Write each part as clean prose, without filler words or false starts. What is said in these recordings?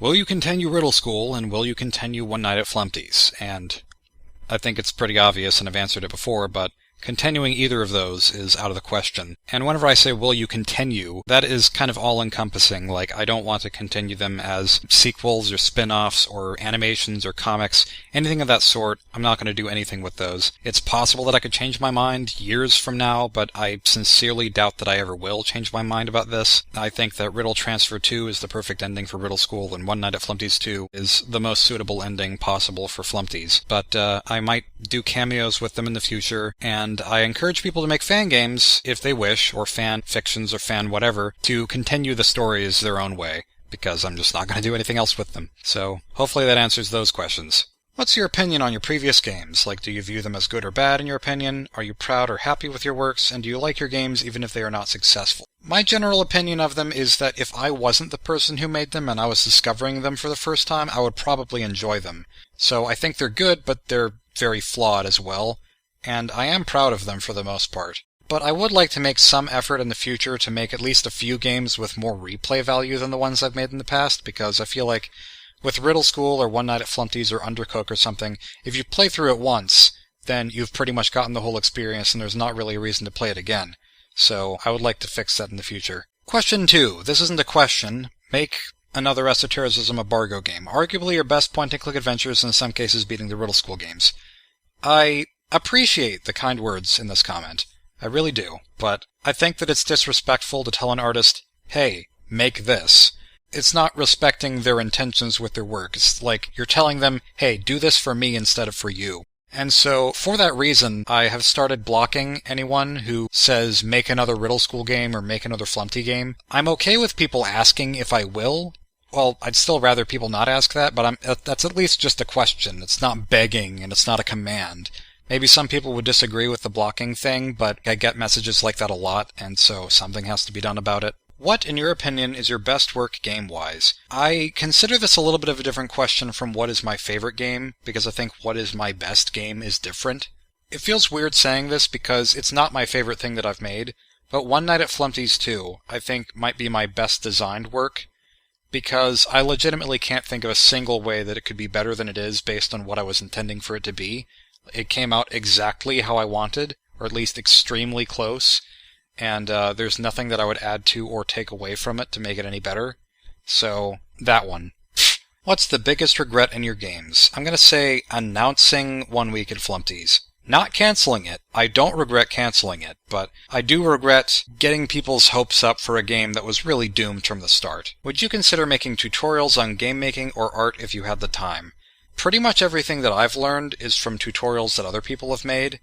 Will you continue Riddle School, and will you continue One Night at Flumpty's? And I think it's pretty obvious, and I've answered it before, but continuing either of those is out of the question. And whenever I say, will you continue, that is kind of all-encompassing. Like, I don't want to continue them as sequels or spin-offs or animations or comics, anything of that sort. I'm not going to do anything with those. It's possible that I could change my mind years from now, but I sincerely doubt that I ever will change my mind about this. I think that Riddle Transfer 2 is the perfect ending for Riddle School, and One Night at Flumpty's 2 is the most suitable ending possible for Flumpty's. But I might do cameos with them in the future, and I encourage people to make fan games, if they wish, or fan fictions or fan whatever, to continue the stories their own way, because I'm just not going to do anything else with them. So, hopefully that answers those questions. What's your opinion on your previous games? Like, do you view them as good or bad in your opinion? Are you proud or happy with your works? And do you like your games even if they are not successful? My general opinion of them is that if I wasn't the person who made them and I was discovering them for the first time, I would probably enjoy them. So I think they're good, but they're very flawed as well. And I am proud of them for the most part. But I would like to make some effort in the future to make at least a few games with more replay value than the ones I've made in the past, because I feel like with Riddle School or One Night at Flumpty's or Undercook or something, if you play through it once, then you've pretty much gotten the whole experience and there's not really a reason to play it again. So I would like to fix that in the future. Question 2. This isn't a question. Make another Esotericism Embargo game. Arguably your best point-and-click adventures, in some cases beating the Riddle School games. I appreciate the kind words in this comment. I really do. But I think that it's disrespectful to tell an artist, hey, make this. It's not respecting their intentions with their work. It's like you're telling them, hey, do this for me instead of for you. And so, for that reason, I have started blocking anyone who says make another Riddle School game or make another Flumpty game. I'm okay with people asking if I will. Well, I'd still rather people not ask that, but that's at least just a question. It's not begging, and it's not a command. Maybe some people would disagree with the blocking thing, but I get messages like that a lot, and so something has to be done about it. What, in your opinion, is your best work game-wise? I consider this a little bit of a different question from what is my favorite game, because I think what is my best game is different. It feels weird saying this because it's not my favorite thing that I've made, but One Night at Flumpty's 2, I think, might be my best designed work, because I legitimately can't think of a single way that it could be better than it is based on what I was intending for it to be. It came out exactly how I wanted, or at least extremely close, and there's nothing that I would add to or take away from it to make it any better. So, that one. What's the biggest regret in your games? I'm gonna say announcing 1 week at Flumpty's. Not canceling it. I don't regret canceling it, but I do regret getting people's hopes up for a game that was really doomed from the start. Would you consider making tutorials on game making or art if you had the time? Pretty much everything that I've learned is from tutorials that other people have made,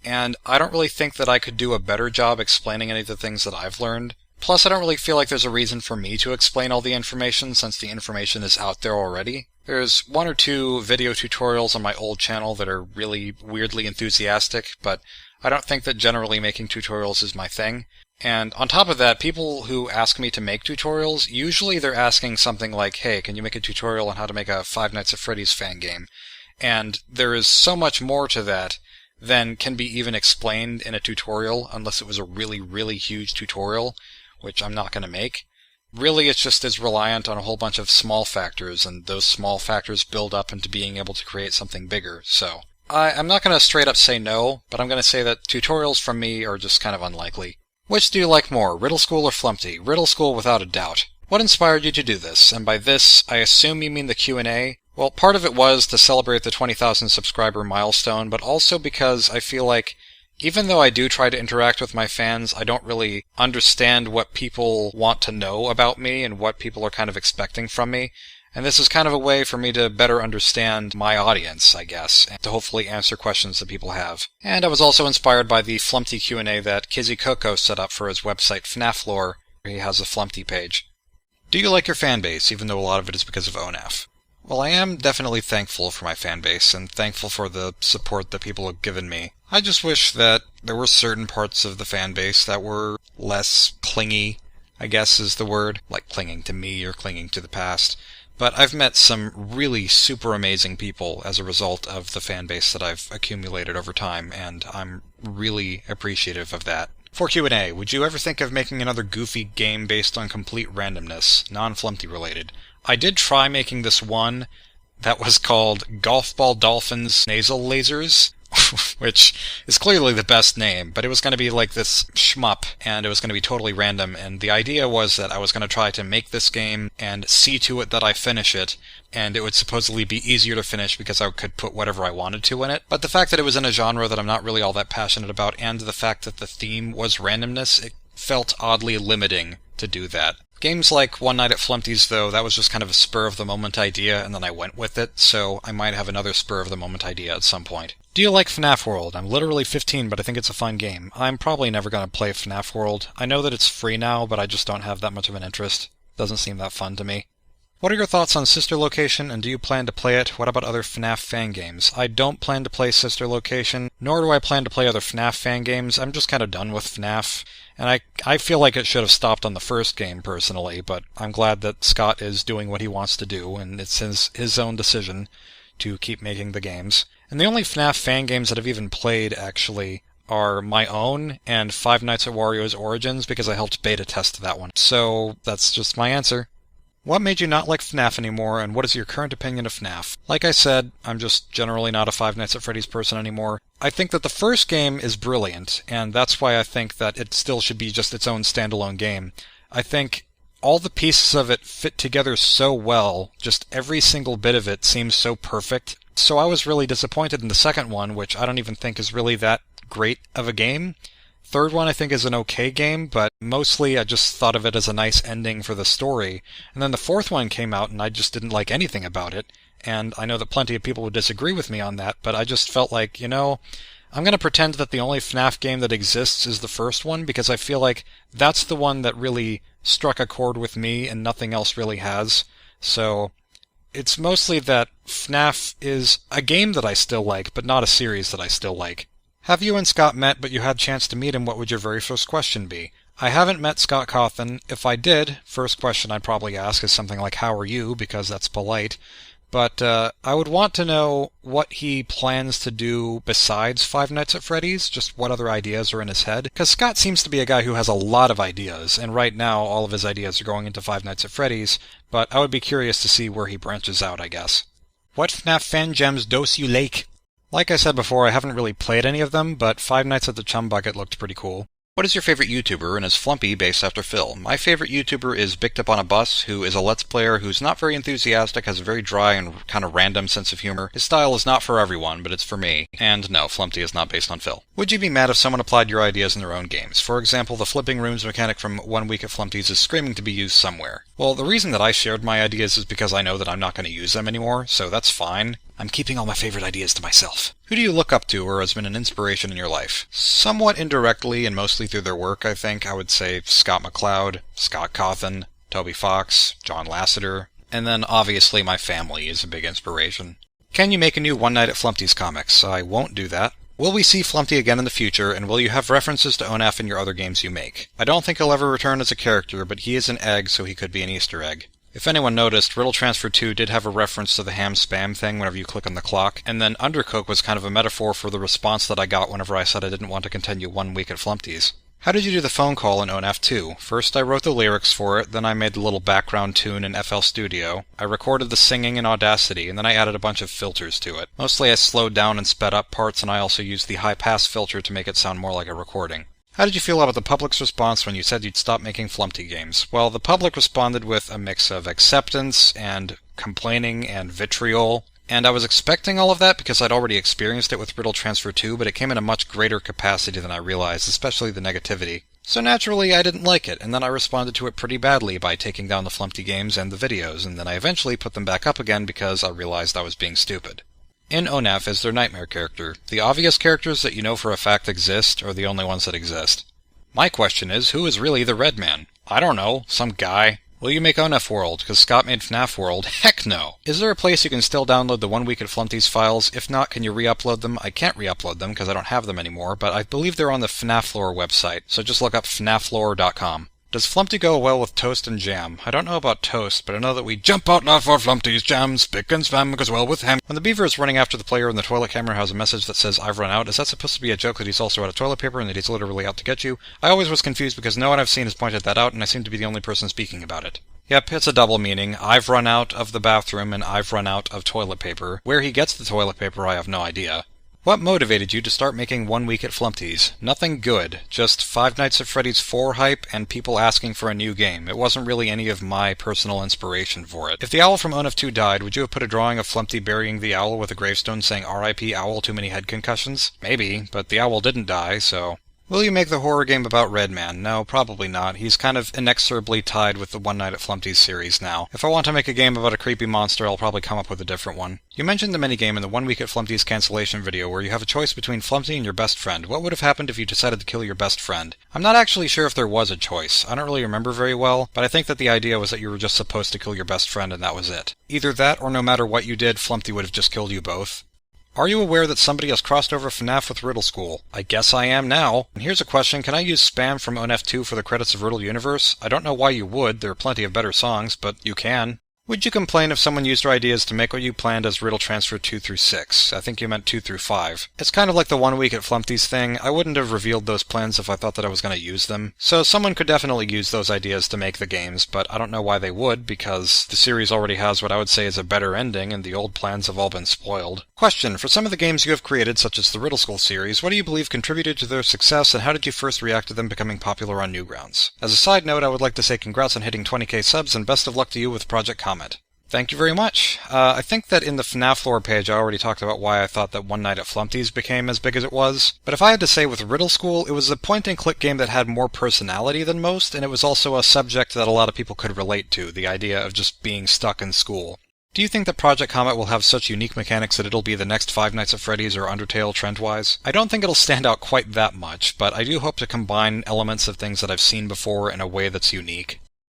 and I don't really think that I could do a better job explaining any of the things that I've learned. Plus, I don't really feel like there's a reason for me to explain all the information since the information is out there already. There's 1 or 2 video tutorials on my old channel that are really weirdly enthusiastic, but I don't think that generally making tutorials is my thing. And on top of that, people who ask me to make tutorials, usually they're asking something like, hey, can you make a tutorial on how to make a Five Nights at Freddy's fan game? And there is so much more to that than can be even explained in a tutorial, unless it was a really, really huge tutorial, which I'm not going to make. Really, it's just as reliant on a whole bunch of small factors, and those small factors build up into being able to create something bigger, so I'm not going to straight up say no, but I'm going to say that tutorials from me are just kind of unlikely. Which do you like more, Riddle School or Flumpty? Riddle School without a doubt. What inspired you to do this? And by this, I assume you mean the Q&A. Well, part of it was to celebrate the 20,000 subscriber milestone, but also because I feel like even though I do try to interact with my fans, I don't really understand what people want to know about me and what people are kind of expecting from me. And this is kind of a way for me to better understand my audience, I guess, and to hopefully answer questions that people have. And I was also inspired by the Flumpty Q&A that Kizzy Coco set up for his website FNAF Lore, where he has a Flumpty page. Do you like your fanbase, even though a lot of it is because of ONaF? Well, I am definitely thankful for my fanbase, and thankful for the support that people have given me. I just wish that there were certain parts of the fanbase that were less clingy, I guess is the word, like clinging to me or clinging to the past. But I've met some really super amazing people as a result of the fanbase that I've accumulated over time, and I'm really appreciative of that. For Q&A, would you ever think of making another goofy game based on complete randomness, non-Flumpty related? I did try making this one that was called Golf Ball Dolphins Nasal Lasers, which is clearly the best name, but it was going to be like this shmup, and it was going to be totally random, and the idea was that I was going to try to make this game and see to it that I finish it, and it would supposedly be easier to finish because I could put whatever I wanted to in it. But the fact that it was in a genre that I'm not really all that passionate about, and the fact that the theme was randomness, it felt oddly limiting to do that. Games like One Night at Flumpty's, though, that was just kind of a spur-of-the-moment idea, and then I went with it, so I might have another spur-of-the-moment idea at some point. Do you like FNAF World? I'm literally 15, but I think it's a fun game. I'm probably never going to play FNAF World. I know that it's free now, but I just don't have that much of an interest. Doesn't seem that fun to me. What are your thoughts on Sister Location, and do you plan to play it? What about other FNAF fan games? I don't plan to play Sister Location, nor do I plan to play other FNAF fan games. I'm just kind of done with FNAF. And I feel like it should have stopped on the first game, personally, but I'm glad that Scott is doing what he wants to do, and it's his own decision to keep making the games. And the only FNAF fan games that I've even played, actually, are my own and Five Nights at Wario's Origins, because I helped beta test that one. So that's just my answer. What made you not like FNAF anymore, and what is your current opinion of FNAF? Like I said, I'm just generally not a Five Nights at Freddy's person anymore. I think that the first game is brilliant, and that's why I think that it still should be just its own standalone game. I think all the pieces of it fit together so well, just every single bit of it seems so perfect. So I was really disappointed in the second one, which I don't even think is really that great of a game. Third one I think is an okay game, but mostly I just thought of it as a nice ending for the story. And then the fourth one came out and I just didn't like anything about it. And I know that plenty of people would disagree with me on that, but I just felt like, you know, I'm going to pretend that the only FNAF game that exists is the first one, because I feel like that's the one that really struck a chord with me and nothing else really has. So it's mostly that FNAF is a game that I still like, but not a series that I still like. Have you and Scott met, but you had a chance to meet him? What would your very first question be? I haven't met Scott Cawthon. If I did, first question I'd probably ask is something like, how are you? Because that's polite. But I would want to know what he plans to do besides Five Nights at Freddy's, just what other ideas are in his head. Because Scott seems to be a guy who has a lot of ideas, and right now all of his ideas are going into Five Nights at Freddy's, but I would be curious to see where he branches out, I guess. What FNAF fan gems does you like? Like I said before, I haven't really played any of them, but Five Nights at the Chum Bucket looked pretty cool. What is your favorite YouTuber, and is Flumpty based after Phil? My favorite YouTuber is Bicked Up on a Bus, who is a Let's Player who's not very enthusiastic, has a very dry and kind of random sense of humor. His style is not for everyone, but it's for me. And no, Flumpty is not based on Phil. Would you be mad if someone applied your ideas in their own games? For example, the flipping rooms mechanic from 1 Week at Flumpty's is screaming to be used somewhere. Well, the reason that I shared my ideas is because I know that I'm not going to use them anymore, so that's fine. I'm keeping all my favorite ideas to myself. Who do you look up to or has been an inspiration in your life? Somewhat indirectly and mostly through their work, I think. I would say Scott McCloud, Scott Cawthon, Toby Fox, John Lasseter, and then obviously my family is a big inspiration. Can you make a new One Night at Flumpty's comics? I won't do that. Will we see Flumpty again in the future, and will you have references to ONaF in your other games you make? I don't think he'll ever return as a character, but he is an egg, so he could be an Easter egg. If anyone noticed, Riddle Transfer 2 did have a reference to the ham spam thing whenever you click on the clock, and then Undercook was kind of a metaphor for the response that I got whenever I said I didn't want to continue 1 Week at Flumpty's. How did you do the phone call in ONaF 2? First I wrote the lyrics for it, then I made the little background tune in FL Studio, I recorded the singing in Audacity, and then I added a bunch of filters to it. Mostly I slowed down and sped up parts, and I also used the high-pass filter to make it sound more like a recording. How did you feel about the public's response when you said you'd stop making Flumpty games? Well, the public responded with a mix of acceptance and complaining and vitriol, and I was expecting all of that because I'd already experienced it with Riddle Transfer 2, but it came in a much greater capacity than I realized, especially the negativity. So naturally, I didn't like it, and then I responded to it pretty badly by taking down the Flumpty games and the videos, and then I eventually put them back up again because I realized I was being stupid. In ONaF is their nightmare character. The obvious characters that you know for a fact exist are the only ones that exist. My question is, who is really the Red Man? I don't know, some guy. Will you make ONaF World? Because Scott made FNAF World? Heck no! Is there a place you can still download the 1 Week at Flumpty's files? If not, can you re-upload them? I can't re-upload them because I don't have them anymore, but I believe they're on the FNAF Lore website, so just look up fnaflore.com. Does Flumpty go well with toast and jam? I don't know about toast, but I know that we jump out now for Flumpty's jam, spick and spam goes well with ham. When the beaver is running after the player and the toilet camera has a message that says, I've run out, is that supposed to be a joke that he's also out of toilet paper and that he's literally out to get you? I always was confused because no one I've seen has pointed that out, and I seem to be the only person speaking about it. Yep, it's a double meaning. I've run out of the bathroom and I've run out of toilet paper. Where he gets the toilet paper, I have no idea. What motivated you to start making 1 week at Flumpty's? Nothing good. Just Five Nights at Freddy's 4 hype and people asking for a new game. It wasn't really any of my personal inspiration for it. If the owl from ONaF 2 died, would you have put a drawing of Flumpty burying the owl with a gravestone saying RIP Owl, too many head concussions? Maybe, but the owl didn't die, so... Will you make the horror game about Redman? No, probably not. He's kind of inexorably tied with the One Night at Flumpty's series now. If I want to make a game about a creepy monster, I'll probably come up with a different one. You mentioned the minigame in the 1 week at Flumpty's cancellation video where you have a choice between Flumpty and your best friend. What would have happened if you decided to kill your best friend? I'm not actually sure if there was a choice. I don't really remember very well, but I think that the idea was that you were just supposed to kill your best friend and that was it. Either that or no matter what you did, Flumpty would have just killed you both. Are you aware that somebody has crossed over FNAF with Riddle School? I guess I am now. And here's a question, can I use spam from ONaF 2 for the credits of Riddle Universe? I don't know why you would, there are plenty of better songs, but you can. Would you complain if someone used your ideas to make what you planned as Riddle Transfer 2 through 6? I think you meant 2 through 5. It's kind of like the 1 week at Flumpty's thing. I wouldn't have revealed those plans if I thought that I was going to use them. So someone could definitely use those ideas to make the games, but I don't know why they would, because the series already has what I would say is a better ending, and the old plans have all been spoiled. Question, for some of the games you have created, such as the Riddle School series, what do you believe contributed to their success, and how did you first react to them becoming popular on Newgrounds? As a side note, I would like to say congrats on hitting 20k subs, and best of luck to you with Project Comet. Thank you very much. I think that in the FNAF lore page I already talked about why I thought that One Night at Flumpty's became as big as it was, but if I had to say with Riddle School, it was a point-and-click game that had more personality than most, and it was also a subject that a lot of people could relate to, the idea of just being stuck in school. Do you think that Project Comet will have such unique mechanics that it'll be the next Five Nights at Freddy's or Undertale trend-wise? I don't think it'll stand out quite that much, but I do hope to combine elements of things that I've seen before in a way that's unique.